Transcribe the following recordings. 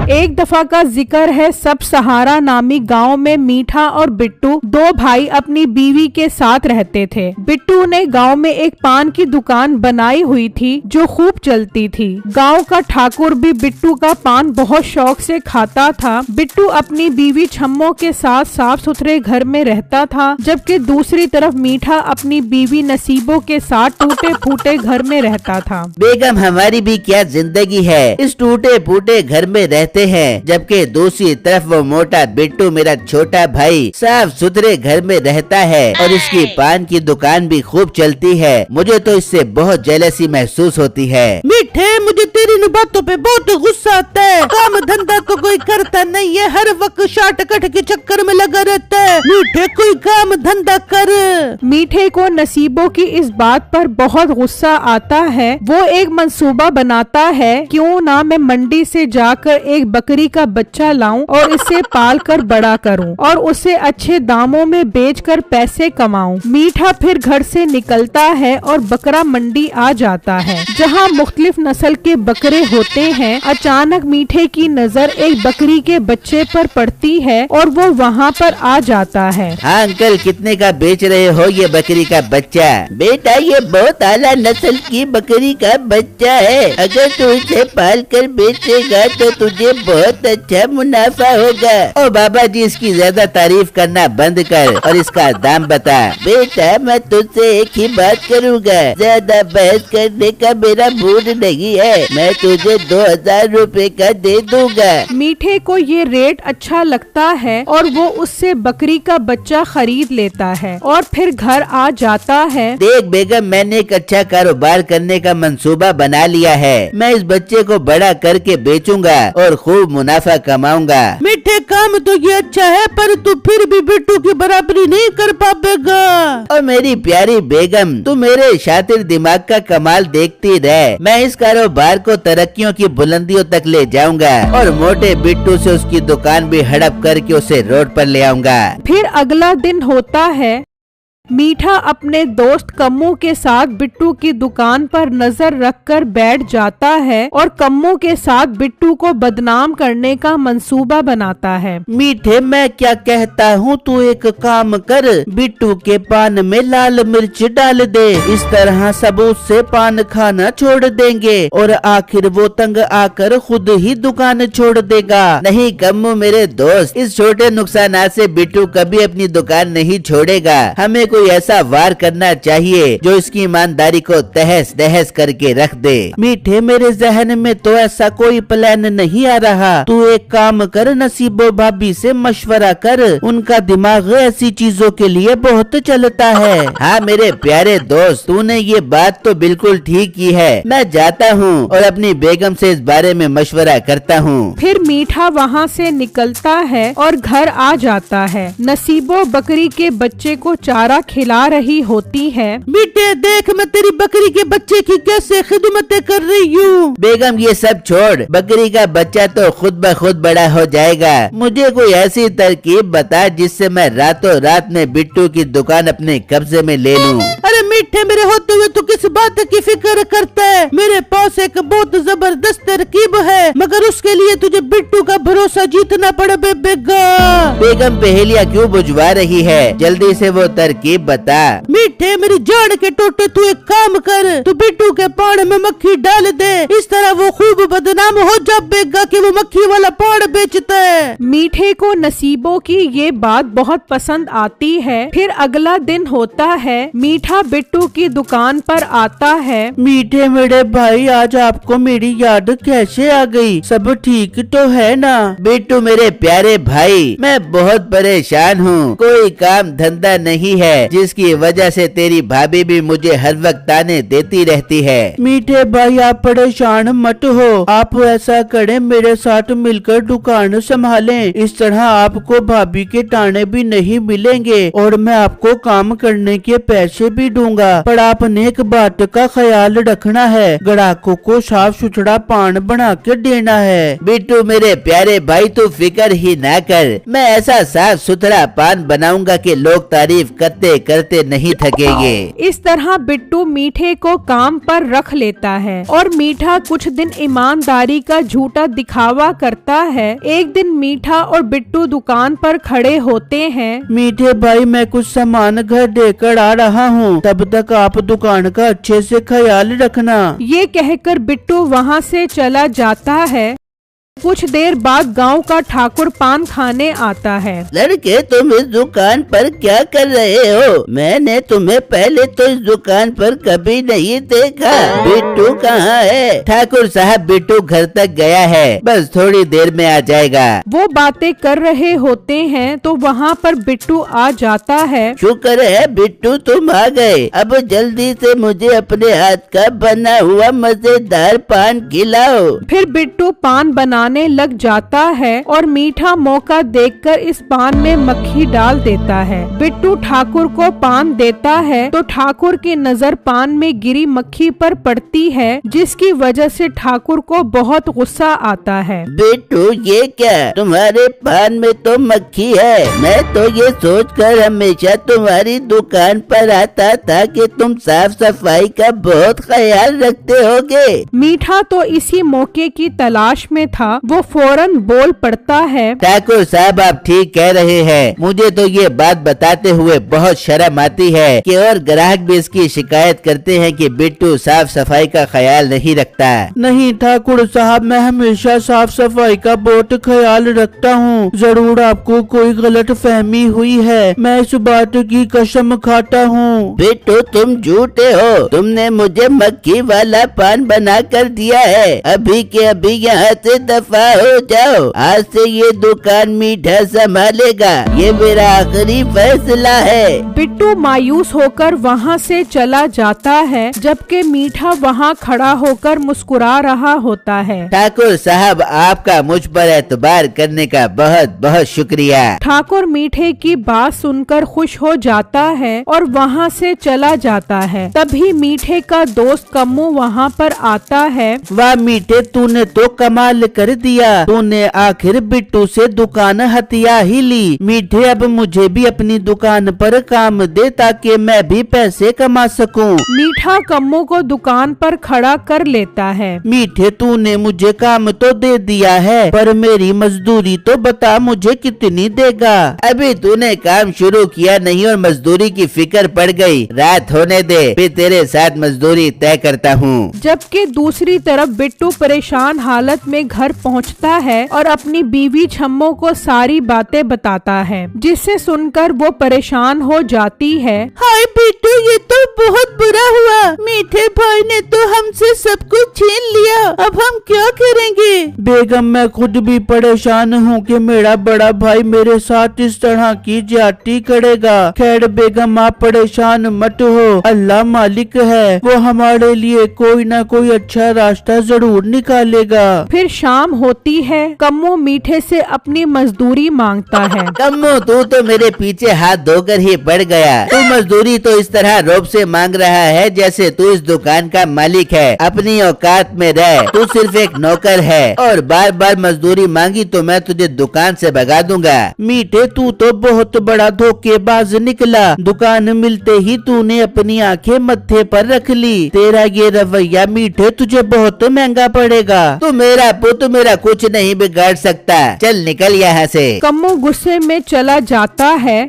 एक दफा का जिक्र है, सब सहारा नामी गांव में मीठा और बिट्टू दो भाई अपनी बीवी के साथ रहते थे। बिट्टू ने गांव में एक पान की दुकान बनाई हुई थी जो खूब चलती थी। गांव का ठाकुर भी बिट्टू का पान बहुत शौक से खाता था। बिट्टू अपनी बीवी छम्मो के साथ साफ सुथरे घर में रहता था, जबकि दूसरी तरफ मीठा अपनी बीवी नसीबों के साथ टूटे फूटे घर में रहता था। बेगम, हमारी भी क्या जिंदगी है, इस टूटे फूटे घर में रहते हैं, जबकि दूसरी तरफ वो मोटा बिट्टू मेरा छोटा भाई साफ सुथरे घर में रहता है और इसकी पान की दुकान भी खूब चलती है। मुझे तो इससे बहुत जेलसी महसूस होती है। मीठे, मुझे तेरी इन बातों पे बहुत गुस्सा आता है। काम धंधा तो कोई करता नहीं है, हर वक्त शार्टकट के चक्कर में लगा रहता है। मीठे, कोई काम धंधा कर। मीठे को नसीबों की इस बात पर बहुत गुस्सा आता है। वो एक मंसूबा बनाता है, क्यों ना मैं मंडी से जाकर एक बकरी का बच्चा लाऊं और इसे पाल कर बड़ा करूं और उसे अच्छे दामों में बेचकर पैसे कमाऊं। मीठा फिर घर से निकलता है और बकरा मंडी आ जाता है, जहां मुख्तलिफ नस्ल के बकरे होते हैं। अचानक मीठे की नजर एक बकरी के बच्चे पर पड़ती है और वो वहाँ पर आ जाता है। हाँ अंकल, कितने का बेच रहे हो ये बकरी का बच्चा? बेटा, ये बहुत आला नस्ल की बकरी का बच्चा है। अगर तू इसे पाल कर बेचेगा तो तुझे बहुत अच्छा मुनाफा होगा। ओ बाबा जी, इसकी ज्यादा तारीफ करना बंद कर और इसका दाम बता। बेटा, मैं तुझसे एक ही बात करूँगा, ज्यादा बहस करने का मेरा मूड नहीं है। मैं तुझे 2000 रुपए का दे दूंगा। मीठे को ये रेट अच्छा लगता है और वो उससे बकरी का बच्चा खरीद लेता है और फिर घर आ जाता है। देख बेगम, मैंने एक अच्छा कारोबार करने का मंसूबा बना लिया है। मैं इस बच्चे को बड़ा करके बेचूंगा और खूब मुनाफा कमाऊंगा। मीठे, काम तो ये अच्छा है, पर तू फिर भी बिट्टू की बराबरी नहीं कर पाएगा। और मेरी प्यारी बेगम, तू मेरे शातिर दिमाग का कमाल देखती रह। मैं इस कारोबार को तरक्कियों की बुलंदियों तक ले जाऊंगा और मोटे बिट्टू से उसकी दुकान भी हड़प करके उसे रोड पर ले आऊंगा। फिर अगला दिन होता है। मीठा अपने दोस्त कम्मू के साथ बिट्टू की दुकान पर नजर रखकर बैठ जाता है और कम्मू के साथ बिट्टू को बदनाम करने का मंसूबा बनाता है। मीठे, मैं क्या कहता हूँ, तू एक काम कर, बिट्टू के पान में लाल मिर्च डाल दे। इस तरह सब उससे पान खाना छोड़ देंगे और आखिर वो तंग आकर खुद ही दुकान छोड़ देगा। नहीं कम्मू मेरे दोस्त, इस छोटे नुकसानात से बिट्टू कभी अपनी दुकान नहीं छोड़ेगा। हमें कोई ऐसा वार करना चाहिए जो इसकी ईमानदारी को तहस नहस करके रख दे। मीठे, मेरे जहन में तो ऐसा कोई प्लान नहीं आ रहा। तू एक काम कर, नसीबो भाभी से मशवरा कर, उनका दिमाग ऐसी चीजों के लिए बहुत चलता है। हाँ मेरे प्यारे दोस्त, तूने ये बात तो बिल्कुल ठीक की है। मैं जाता हूँ और अपनी बेगम से इस बारे में मशवरा करता हूँ। फिर मीठा वहाँ से निकलता है और घर आ जाता है। नसीबो बकरी के बच्चे को चारा खिला रही होती है। बेटे, देख मैं तेरी बकरी के बच्चे की कैसे खिदमतें कर रही हूँ। बेगम, ये सब छोड़, बकरी का बच्चा तो खुद ब खुद बड़ा हो जाएगा। मुझे कोई ऐसी तरकीब बता जिससे मैं रातों रात में बिट्टू की दुकान अपने कब्जे में ले लूँ। अरे मीठे, मेरे होते हुए तू किस बात की फिक्र करता है? मेरे पास एक बहुत जबरदस्त तरकीब है, मगर उसके लिए तुझे बिट्टू का भरोसा जीतना पड़ेगा। बेगम, पहेलियाँ क्यों बुझवा रही है? जल्दी से वो तरकीब बता। मीठे, मेरी जान के टोटे, तू एक काम कर, तू बिट्टू के पान में मक्खी डाल दे। इस तरह वो खूब बदनाम हो जाएगा कि वो मक्खी वाला पान बेचता है। मीठे को नसीबों की ये बात बहुत पसंद आती है। फिर अगला दिन होता है। मीठा बिट्टू की दुकान पर आता है। मीठे मेरे भाई, आज आपको मेरी याद कैसे आ गई? सब ठीक तो है ना? बिट्टू मेरे प्यारे भाई, मैं बहुत परेशान हूँ। कोई काम धंधा नहीं है, जिसकी वजह से तेरी भाभी भी मुझे हर वक्त ताने देती रहती है। मीठे भाई, आप परेशान मत हो। आप ऐसा करें, मेरे साथ मिलकर दुकान संभालें। इस तरह आपको भाभी के ताने भी नहीं मिलेंगे और मैं आपको काम करने के पैसे भी दूंगा। पर आपने एक बात का ख्याल रखना है, ग्राहकों को साफ सुथरा पान बना के देना है। बिट्टू मेरे प्यारे भाई, तू फिक्र ही ना कर, मैं ऐसा साफ सुथरा पान बनाऊंगा कि लोग तारीफ करते करते करते नहीं थकेंगे। इस तरह बिट्टू मीठे को काम पर रख लेता है और मीठा कुछ दिन ईमानदारी का झूठा दिखावा करता है। एक दिन मीठा और बिट्टू दुकान पर खड़े होते हैं। मीठे भाई, मैं कुछ सामान घर देकर आ रहा हूँ, तब तक आप दुकान का अच्छे से ख्याल रखना। ये कहकर बिट्टू वहाँ से चला जाता है। कुछ देर बाद गांव का ठाकुर पान खाने आता है। लड़के, तुम इस दुकान पर क्या कर रहे हो? मैंने तुम्हें पहले तो इस दुकान पर कभी नहीं देखा। बिट्टू कहाँ है? ठाकुर साहब, बिट्टू घर तक गया है, बस थोड़ी देर में आ जाएगा। वो बातें कर रहे होते हैं तो वहाँ पर बिट्टू आ जाता है। शुक्र है बिट्टू तुम आ गए। अब जल्दी से मुझे अपने हाथ का बना हुआ मजेदार पान खिलाओ। फिर बिट्टू पान बनाने लग जाता है और मीठा मौका देखकर इस पान में मक्खी डाल देता है। बिट्टू ठाकुर को पान देता है तो ठाकुर की नजर पान में गिरी मक्खी पर पड़ती है, जिसकी वजह से ठाकुर को बहुत गुस्सा आता है। बिट्टू, ये क्या? तुम्हारे पान में तो मक्खी है। मैं तो ये सोचकर हमेशा तुम्हारी दुकान पर आता था कि तुम साफ सफाई का बहुत ख्याल रखते होगे। मीठा तो इसी मौके की तलाश में था। वो फौरन बोल पड़ता है, ठाकुर साहब, आप ठीक कह रहे हैं। मुझे तो ये बात बताते हुए बहुत शर्म आती है कि और ग्राहक भी इसकी शिकायत करते हैं कि बिट्टू साफ सफाई का ख्याल नहीं रखता। नहीं ठाकुर साहब, मैं हमेशा साफ सफाई का बहुत ख्याल रखता हूँ। जरूर आपको कोई गलत फहमी हुई है, मैं इस बात की कसम खाता हूँ। बिट्टू, तुम झूठे हो। तुमने मुझे मक्खी वाला पान बना कर दिया है। अभी के अभी यहाँ से दफा हो जाओ। आज से ये दुकान मीठा संभालेगा। ये मेरा आखिरी फैसला है। बिट्टू मायूस होकर वहाँ से चला जाता है, जबकि मीठा वहाँ खड़ा होकर मुस्कुरा रहा होता है। ठाकुर साहब, आपका मुझ पर एतबार करने का बहुत बहुत शुक्रिया। ठाकुर मीठे की बात सुनकर खुश हो जाता है और वहाँ से चला जाता है। तभी मीठे का दोस्त कम्मू वहाँ पर आता है। वाह मीठे, तूने तो कमाल कर दिया। तूने आखिर बिट्टू से दुकान हथिया ही ली। मीठे, अब मुझे भी अपनी दुकान पर काम दे ताकि मैं भी पैसे कमा सकूं। मीठा कम्मू को दुकान पर खड़ा कर लेता है। मीठे, तूने मुझे काम तो दे दिया है, पर मेरी मजदूरी तो बता मुझे कितनी देगा? अभी तूने काम शुरू किया नहीं और मजदूरी की फिक्र पड़ गई। रात होने दे, फिर तेरे साथ मजदूरी तय करता हूँ। जबकि दूसरी तरफ बिट्टू परेशान हालत में घर पहुंचता है और अपनी बीवी छम्मो को सारी बातें बताता है, जिससे सुनकर वो परेशान हो जाती है। हाय बिट्टू, ये तो बहुत बुरा हुआ। मीठे भाई ने तो हमसे सब कुछ छीन लिया। अब हम क्या करेंगे? बेगम, मैं खुद भी परेशान हूँ कि मेरा बड़ा भाई मेरे साथ इस तरह की ज्यादती करेगा। खैर बेगम, आप परेशान मत हो। अल्लाह मालिक है, वो हमारे लिए कोई ना कोई अच्छा रास्ता जरूर निकालेगा। फिर शाम होती है। कम्मू मीठे से अपनी मजदूरी मांगता है। कम्मू, तू तो मेरे पीछे हाथ धोकर ही पड़ गया। तू मजदूरी तो इस तरह रोब से मांग रहा है जैसे तू इस दुकान का मालिक है। अपनी औकात में रह। तू सिर्फ एक नौकर है और बार बार मजदूरी मांगी तो मैं तुझे दुकान से भगा दूंगा। मीठे, तू तो बहुत बड़ा धोखेबाज निकला। दुकान मिलते ही तूने अपनी आंखें मत्थे पर रख ली। तेरा ये रवैया मीठे तुझे बहुत महंगा पड़ेगा। तू मेरा पुत मेरा कुछ नहीं बिगाड़ सकता। चल निकल यहाँ से। कम्मू गुस्से में चला जाता है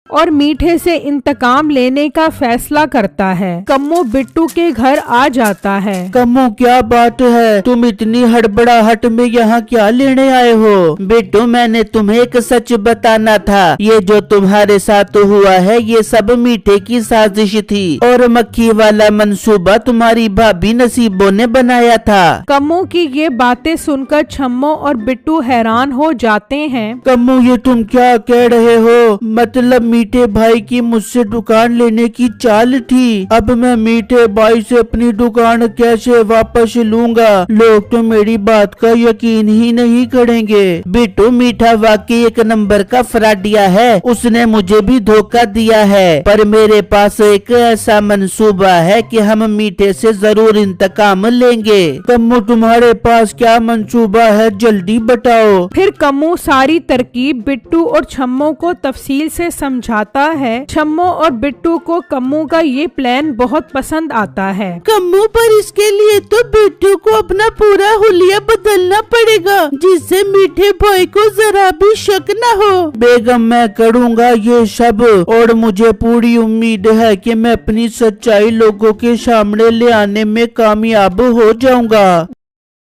और मीठे से इंतकाम लेने का फैसला करता है। कम्मू बिट्टू के घर आ जाता है। कम्मू, क्या बात है? तुम इतनी हड़बड़ाहट में यहाँ क्या लेने आए हो? बिट्टू, मैंने तुम्हें एक सच बताना था। ये जो तुम्हारे साथ हुआ है ये सब मीठे की साजिश थी और मक्खी वाला मंसूबा तुम्हारी भाभी नसीबों ने बनाया था। कम्मू की ये बातें सुनकर छम्मो और बिट्टू हैरान हो जाते हैं। कम्मू, ये तुम क्या कह रहे हो? मतलब मीठे भाई की मुझसे दुकान लेने की चाल थी। अब मैं मीठे भाई से अपनी दुकान कैसे वापस लूंगा? लोग तो मेरी बात का यकीन ही नहीं करेंगे। बिट्टू, मीठा वाकई एक नंबर का फ्रॉडिया है। उसने मुझे भी धोखा दिया है, पर मेरे पास एक ऐसा मंसूबा है कि हम मीठे से जरूर इंतकाम लेंगे। कम्मू, तुम्हारे पास क्या मंसूबा है? जल्दी बताओ। फिर कम्मू सारी तरकीब बिट्टू और छम्मो को तफसील से समझा समझाता है। छम्मो और बिट्टू को कम्मू का ये प्लान बहुत पसंद आता है। कम्मू, पर इसके लिए तो बिट्टू को अपना पूरा हुलिया बदलना पड़ेगा, जिससे मीठे भाई को जरा भी शक न हो। बेगम, मैं करूँगा ये सब, और मुझे पूरी उम्मीद है कि मैं अपनी सच्चाई लोगों के सामने ले आने में कामयाब हो जाऊंगा।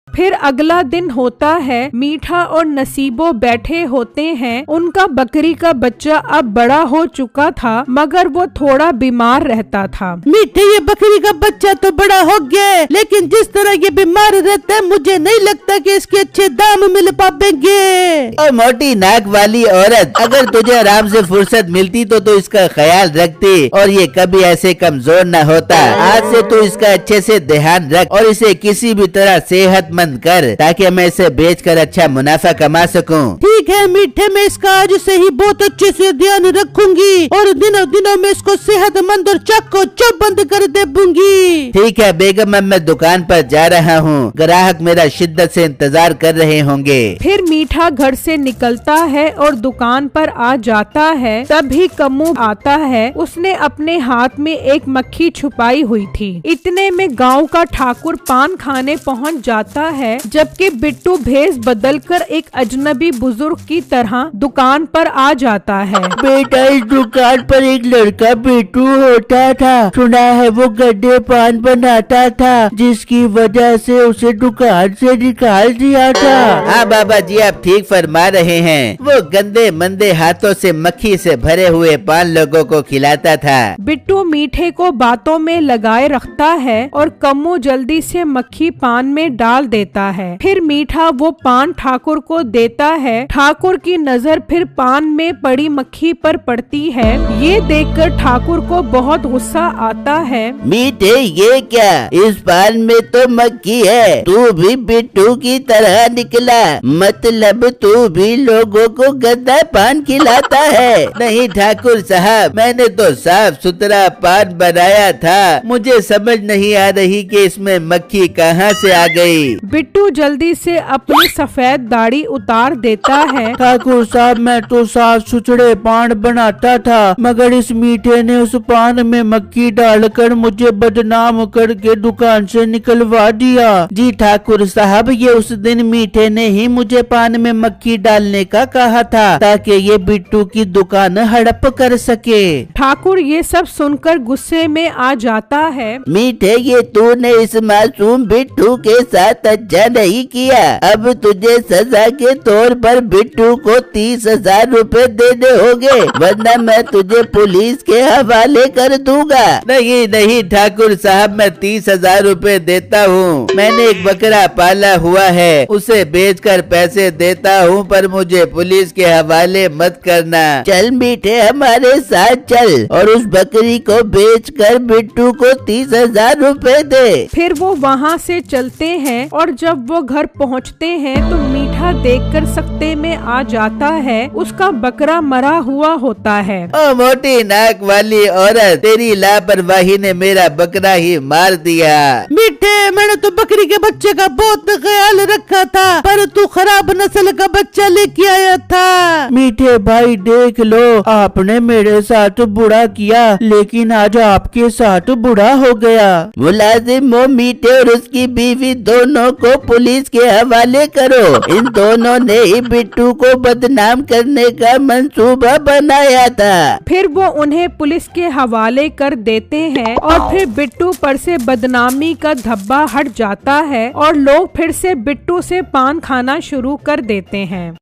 फिर अगला दिन होता है। मीठा और नसीबो बैठे होते हैं। उनका बकरी का बच्चा अब बड़ा हो चुका था, मगर वो थोड़ा बीमार रहता था। मीठे, ये बकरी का बच्चा तो बड़ा हो गया है, लेकिन जिस तरह ये बीमार रहता है मुझे नहीं लगता कि इसके अच्छे दाम मिल पाएंगे। ओ मोटी नाक वाली औरत, अगर तुझे आराम से फुर्सत मिलती तो इसका ख्याल रखती और ये कभी ऐसे कमजोर न होता। आज से तू इसका अच्छे से ध्यान रख और इसे किसी भी तरह सेहतमंद कर, ताकि मैं इसे बेचकर अच्छा मुनाफा कमा सकूं। ठीक है मीठे, मैं इसका आज से ही बहुत अच्छे से ध्यान रखूंगी और दिनों दिनों में इसको सेहतमंद और चक्को चौप बंद कर दूंगी। ठीक है बेगम, अब मैं दुकान पर जा रहा हूँ। ग्राहक मेरा शिद्दत से इंतजार कर रहे होंगे। फिर मीठा घर से निकलता है और दुकान पर आ जाता है। तभी कम्मू आता है। उसने अपने हाथ में एक मक्खी छुपाई हुई थी। इतने में गाँव का ठाकुर पान खाने पहुँच जाता है, जबकि बिट्टू भेष बदलकर एक अजनबी बुजुर्ग की तरह दुकान पर आ जाता है। बेटा, इस दुकान पर एक लड़का बिट्टू होता था। सुना है वो गड्ढे पान बनाता था, जिसकी वजह से उसे दुकान से निकाल दिया था। हाँ बाबा जी, आप ठीक फरमा रहे हैं। वो गंदे मंदे हाथों से मक्खी से भरे हुए पान लोगों को खिलाता था। बिट्टू मीठे को बातों में लगाए रखता है और कम्मू जल्दी से मक्खी पान में डाल देता है। फिर मीठा वो पान ठाकुर को देता है। ठाकुर की नजर फिर पान में पड़ी मक्खी पर पड़ती है। ये देखकर ठाकुर को बहुत गुस्सा आता है। मीठे, ये क्या? इस पान में तो मक्खी है। तू भी बिट्टू की तरह निकला, मतलब तू भी लोगों को गंदा पान खिलाता है। नहीं ठाकुर साहब, मैंने तो साफ सुथरा पान बनाया था। मुझे समझ नहीं आ रही कि इसमें मक्खी कहाँ से आ गई। बिट्टू जल्दी से अपनी सफेद दाढ़ी उतार देता है। ठाकुर साहब, मैं तो साफ सुथरे पान बनाता था, मगर इस मीठे ने उस पान में मक्खी डालकर मुझे बदनाम करके दुकान से निकलवा दिया। जी ठाकुर साहब, ये उस दिन मीठे ने ही मुझे पान में मक्खी डालने का कहा था, ताकि ये बिट्टू की दुकान हड़प कर सके। ठाकुर ये सब सुनकर गुस्से में आ जाता है। मीठे, ये तूने इस मासूम बिट्टू के साथ अच्छा नहीं किया। अब तुझे सजा के तौर पर बिट्टू को 30,000 रुपए देने होंगे, वरना मैं तुझे पुलिस के हवाले कर दूंगा। नहीं नहीं ठाकुर साहब, मैं 30,000 रुपए देता हूँ। मैंने एक बकरा पाला हुआ है, उसे बेचकर पैसे देता हूँ, पर मुझे पुलिस के हवाले मत करना। चल मीठे, हमारे साथ चल और उस बकरी को बेचकर बिट्टू को 30,000 रुपए दे। फिर वो वहाँ से चलते हैं और जब वो घर पहुँचते हैं तो मीठा देखकर सकते में आ जाता है। उसका बकरा मरा हुआ होता है। ओ मोटी नाक वाली औरत, तेरी लापरवाही ने मेरा बकरा ही मार दिया। मीठे, मैंने तो बकरी के बच्चे का बहुत ख्याल रखा था, पर तू खराब नस्ल का बच्चा लेके आया था। मीठे भाई, देख लो, आपने मेरे साथ बुरा किया, लेकिन आज आपके साथ बुरा हो गया। मुलाजिम वो मीठे और उसकी बीवी दोनों को पुलिस के हवाले करो। इन दोनों ने ही बिट्टू को बदनाम करने का मंसूबा बनाया था। फिर वो उन्हें पुलिस के हवाले कर देते हैं और फिर बिट्टू पर से बदनामी का धब्बा हट जाता है और लोग फिर से बिट्टू से पान खाना शुरू कर देते हैं।